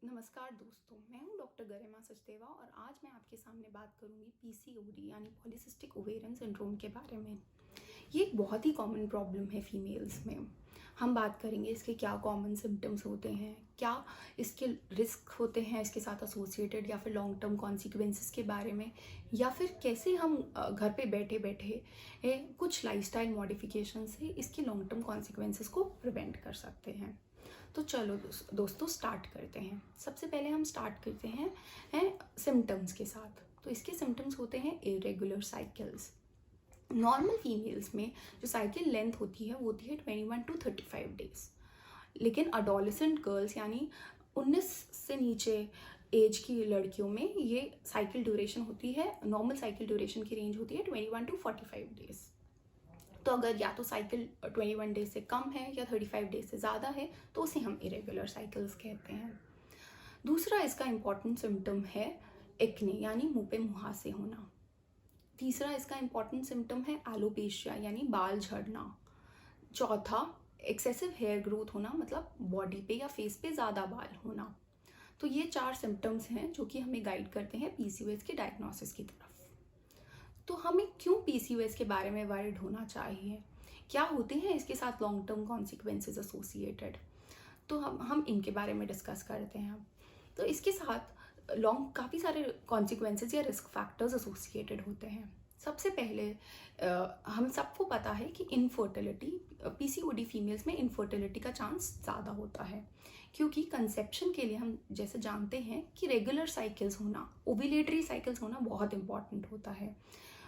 नमस्कार दोस्तों, मैं हूं डॉक्टर गरिमा सचदेवा और आज मैं आपके सामने बात करूंगी पीसीओडी यानी पॉलीसिस्टिक ओवेरियन सिंड्रोम के बारे में। ये एक बहुत ही कॉमन प्रॉब्लम है फीमेल्स में। हम बात करेंगे इसके क्या कॉमन सिम्टम्स होते हैं, क्या इसके रिस्क होते हैं इसके साथ एसोसिएटेड, या फिर लॉन्ग टर्म कॉन्सिक्वेंसेस के बारे में, या फिर कैसे हम घर पे बैठे बैठे कुछ लाइफस्टाइल मॉडिफिकेशन से इसके लॉन्ग टर्म कॉन्सिक्वेंसेस को प्रिवेंट कर सकते हैं। तो चलो दोस्तों स्टार्ट करते हैं। सबसे पहले हम स्टार्ट करते हैं सिम्टम्स के साथ। तो इसके सिम्टम्स होते हैं इरेगुलर साइकिल्स। नॉर्मल फीमेल्स में जो साइकिल लेंथ होती है वो होती है 21 to 35 डेज, लेकिन अडोलेसेंट गर्ल्स यानी 19 से नीचे एज की लड़कियों में ये साइकिल ड्यूरेशन होती है, नॉर्मल साइकिल ड्यूरेशन की रेंज होती है 21 to 45 डेज। तो अगर या तो साइकिल 21 डेज से कम है या 35 डेज से ज़्यादा है तो उसे हम इरेगुलर साइकिल्स कहते हैं। दूसरा इसका इम्पॉर्टेंट सिम्टम है एक्ने यानी मुंह पे मुहासे होना। तीसरा इसका इम्पॉर्टेंट सिम्टम है एलोपेशिया यानी बाल झड़ना। चौथा एक्सेसिव हेयर ग्रोथ होना, मतलब बॉडी पे या फेस पे ज़्यादा बाल होना। तो ये 4 सिम्टम्स हैं जो कि हमें गाइड करते हैं पीसीओएस के डायग्नोसिस की तरफ। तो हमें क्यों पीसीओएस के बारे में वर्ried होना चाहिए, क्या होते हैं इसके साथ लॉन्ग टर्म कॉन्सिक्वेंसेस एसोसिएटेड, तो हम इनके बारे में डिस्कस करते हैं। तो इसके साथ काफ़ी सारे कॉन्सिक्वेंसेस या रिस्क फैक्टर्स एसोसिएटेड होते हैं। सबसे पहले हम सबको पता है कि इनफर्टिलिटी, पीसीओडी फीमेल्स में इनफर्टिलिटी का चांस ज़्यादा होता है, क्योंकि कंसेप्शन के लिए हम जैसे जानते हैं कि रेगुलर साइकिल्स होना, ओव्यूलेटरी साइकिल्स होना बहुत इंपॉर्टेंट होता है।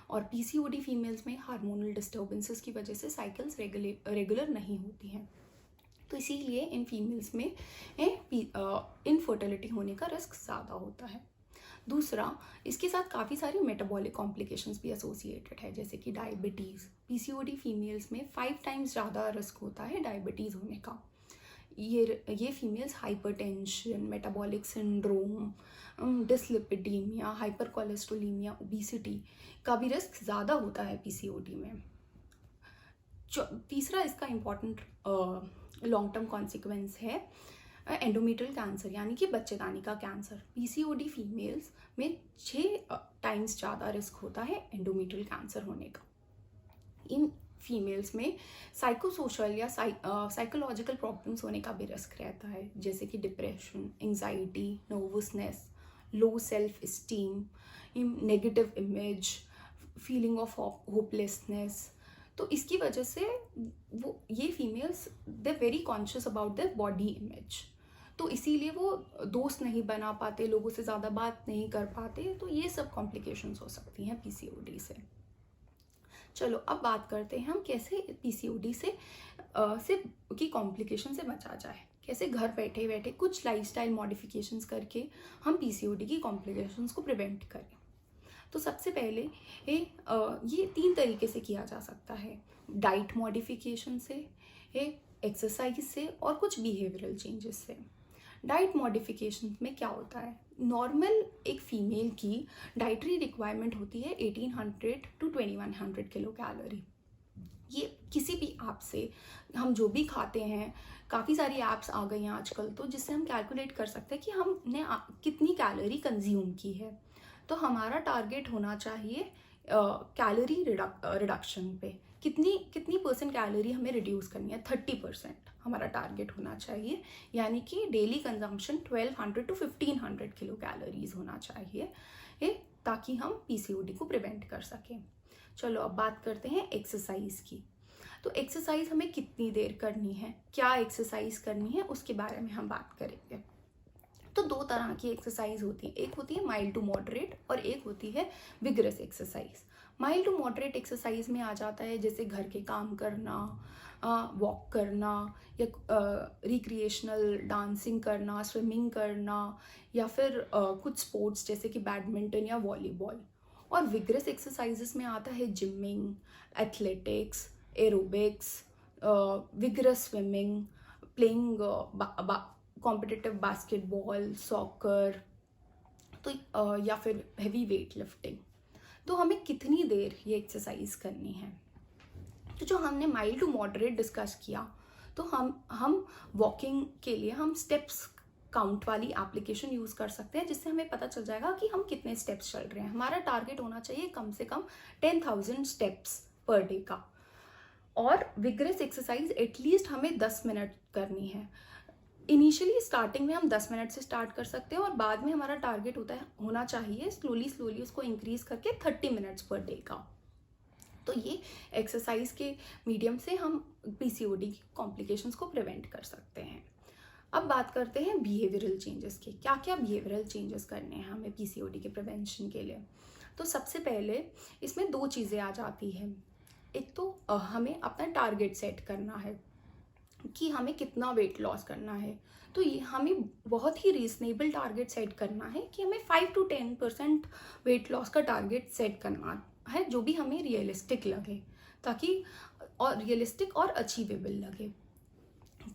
और पीसीओडी फीमेल्स में हार्मोनल डिस्टर्बेंसेस की वजह से साइकिल्स रेगुलर नहीं होती हैं, तो इसीलिए इन फीमेल्स में इनफर्टिलिटी होने का रिस्क ज़्यादा होता है। दूसरा, इसके साथ काफ़ी सारी मेटाबॉलिक कॉम्प्लिकेशंस भी एसोसिएटेड है, जैसे कि डायबिटीज़। पीसीओडी फीमेल्स में 5 टाइम्स ज़्यादा रिस्क होता है डायबिटीज़ होने का। ये females hypertension, metabolic syndrome, dyslipidaemia, hyper cholesterolemia, obesity का भी रिस्क ज़्यादा होता है पीसीओडी में। तीसरा इसका इम्पॉर्टेंट लॉन्ग टर्म कॉन्सिक्वेंस है एंडोमेट्रियल कैंसर यानी कि बच्चेदानी का कैंसर। पीसीओडी फीमेल्स में 6 टाइम्स ज़्यादा रिस्क होता है एंडोमेट्रियल कैंसर होने का। इन फीमेल्स में साइकोसोशल या साइकोलॉजिकल प्रॉब्लम्स होने का भी रिस्क रहता है, जैसे कि depression, anxiety, nervousness, low self esteem, negative image, feeling of hopelessness. तो इसकी वजह से ये females they very conscious about their body image, तो इसीलिए वो दोस्त नहीं बना पाते, लोगों से ज़्यादा बात नहीं कर पाते। तो ये सब कॉम्प्लिकेशंस हो सकती हैं पीसीओडी से। चलो अब बात करते हैं हम कैसे पीसीओडी से की कॉम्प्लिकेशन से बचा जाए, कैसे घर बैठे बैठे कुछ लाइफस्टाइल मॉडिफिकेशंस करके हम पीसीओडी की कॉम्प्लिकेशंस को प्रिवेंट करें। तो सबसे पहले ये 3 तरीके से किया जा सकता है, डाइट मॉडिफिकेशन से, एक्सरसाइज से, और कुछ बिहेवियरल चेंजेस से। डाइट मॉडिफिकेशन में क्या होता है, नॉर्मल एक फीमेल की डाइटरी रिक्वायरमेंट होती है 1800 to 2100 किलो कैलोरी। ये किसी भी ऐप से हम जो भी खाते हैं, काफ़ी सारी ऐप्स आ गई हैं आजकल, तो जिससे हम कैलकुलेट कर सकते हैं कि हमने कितनी कैलोरी कंज्यूम की है। तो हमारा टारगेट होना चाहिए कैलोरी रिडक्शन पे, कितनी परसेंट कैलोरी हमें रिड्यूस करनी है, 30% हमारा टारगेट होना चाहिए, यानी कि daily consumption 1200 to 1500 kilo calories होना चाहिए, ताकि हम पीसीओडी को प्रिवेंट कर सकें। चलो अब बात करते हैं एक्सरसाइज की। तो एक्सरसाइज हमें कितनी देर करनी है, क्या एक्सरसाइज करनी है, उसके बारे में हम बात करेंगे। तो 2 तरह की एक्सरसाइज होती है, एक होती है माइल्ड टू मॉडरेट और एक होती है vigorous exercise. Mild to moderate exercise में आ जाता है जैसे घर के काम करना, वॉक करना, या रिक्रिएशनल डांसिंग करना, स्विमिंग करना, या फिर कुछ स्पोर्ट्स जैसे कि बैडमिंटन या वॉलीबॉल। और विगरस एक्सरसाइजेस में आता है gymming, athletics, aerobics, vigorous swimming, playing competitive basketball, soccer, तो या फिर हेवी वेट लिफ्टिंग। तो हमें कितनी देर ये एक्सरसाइज करनी है, तो जो हमने माइल्ड टू मॉडरेट डिस्कस किया, तो हम वॉकिंग के लिए हम स्टेप्स काउंट वाली एप्लीकेशन यूज़ कर सकते हैं, जिससे हमें पता चल जाएगा कि हम कितने स्टेप्स चल रहे हैं। हमारा टारगेट होना चाहिए कम से कम 10,000 स्टेप्स पर डे का। और विग्रेस एक्सरसाइज एटलीस्ट हमें 10 मिनट करनी है। इनिशियली स्टार्टिंग में हम 10 मिनट से स्टार्ट कर सकते हैं और बाद में हमारा टारगेट होना चाहिए स्लोली उसको इंक्रीज करके 30 मिनट्स पर डे का। तो ये एक्सरसाइज के मीडियम से हम पीसीओडी की कॉम्प्लिकेशंस को प्रिवेंट कर सकते हैं। अब बात करते हैं बिहेवियरल चेंजेस के। क्या क्या बिहेवियरल चेंजेस करने हैं हमें पीसीओडी के प्रिवेंशन के लिए। तो सबसे पहले इसमें 2 चीज़ें आ जाती हैं। एक तो हमें अपना टारगेट सेट करना है कि हमें कितना वेट लॉस करना है। तो ये हमें बहुत ही रीजनेबल टारगेट सेट करना है कि हमें 5 to 10% वेट लॉस का टारगेट सेट करना है, जो भी हमें रियलिस्टिक लगे, ताकि और रियलिस्टिक और अचीवेबल लगे।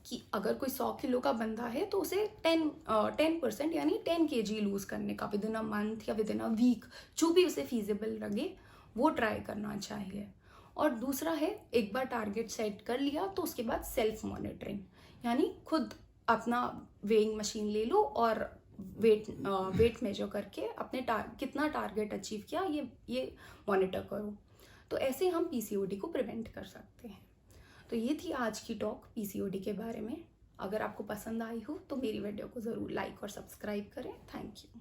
कि अगर कोई 100 किलो का बंदा है तो उसे 10% यानी 10 kg लूज़ करने का विद इन अ मंथ या विद इन अ वीक, जो भी उसे फीजिबल लगे वो ट्राई करना चाहिए। और दूसरा है, एक बार टारगेट सेट कर लिया तो उसके बाद सेल्फ मॉनिटरिंग, यानी खुद अपना वेइंग मशीन ले लो और वेट मेजर करके अपने कितना टारगेट अचीव किया ये मॉनिटर करो। तो ऐसे हम पीसीओडी को प्रिवेंट कर सकते हैं। तो ये थी आज की टॉक पीसीओडी के बारे में। अगर आपको पसंद आई हो तो मेरी वीडियो को ज़रूर लाइक और सब्सक्राइब करें। Thank you.